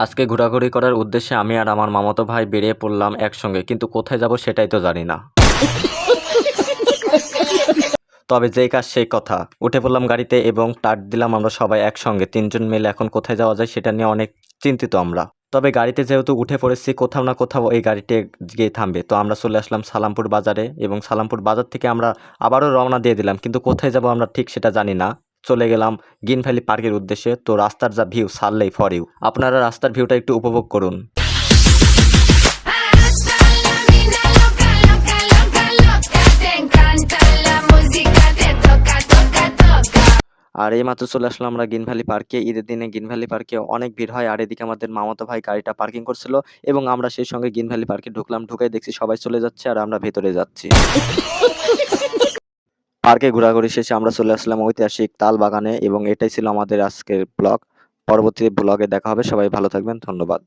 আজকে ঘোরাঘুরি করার উদ্দেশ্যে আমি আর আমার মামাতো ভাই বেরিয়ে পড়লাম একসঙ্গে, কিন্তু কোথায় যাব সেটাই তো জানি না। তবে যেই কাজ সেই কথা, উঠে পড়লাম গাড়িতে এবং টার্ট দিলাম আমরা সবাই একসঙ্গে ৩ জন মিলে। এখন কোথায় যাওয়া যায় সেটা নিয়ে অনেক চিন্তিত আমরা। তবে গাড়িতে যেহেতু উঠে পড়েছি, কোথাও না কোথাও এই গাড়িটি গিয়ে থামবে। তো আমরা চলে আসলাম সালামপুর বাজারে এবং সালামপুর বাজার থেকে আমরা আবারও রওনা দিয়ে দিলাম, কিন্তু কোথায় যাব আমরা ঠিক সেটা জানি না। চলে গেলাম গ্রিন ভ্যালি পার্কের উদ্দেশ্যে। তো রাস্তার যা ভিউ, ছাড়লেই ফর ইউ। আপনারা রাস্তার ভিউটা একটু উপভোগ করুন। Hasta la mina loca, loca, loca, loca. Te encanta la música, te toca, toca, toca. আর এইমাত্র চলে আসলাম আমরা গ্রিন ভ্যালি পার্কে। ঈদের দিনে গ্রিন ভ্যালি পার্কে অনেক ভিড় হয়। আর এদিকে আমাদের মামাতো ভাই গাড়িটা পার্কিং করছিল এবং আমরা সেই সঙ্গে গ্রিন ভ্যালি পার্কে ঢুকলাম। ঢুকে দেখছি সবাই চলে যাচ্ছে আর আমরা ভেতরে যাচ্ছি। পার্কে ঘোরাঘুরি শেষে আমরা চলে আসলাম ঐতিহাসিক তাল বাগানে এবং এটাই ছিল আমাদের আজকের ব্লগ। পরবর্তী ব্লগে দেখা হবে। সবাই ভালো থাকবেন। ধন্যবাদ।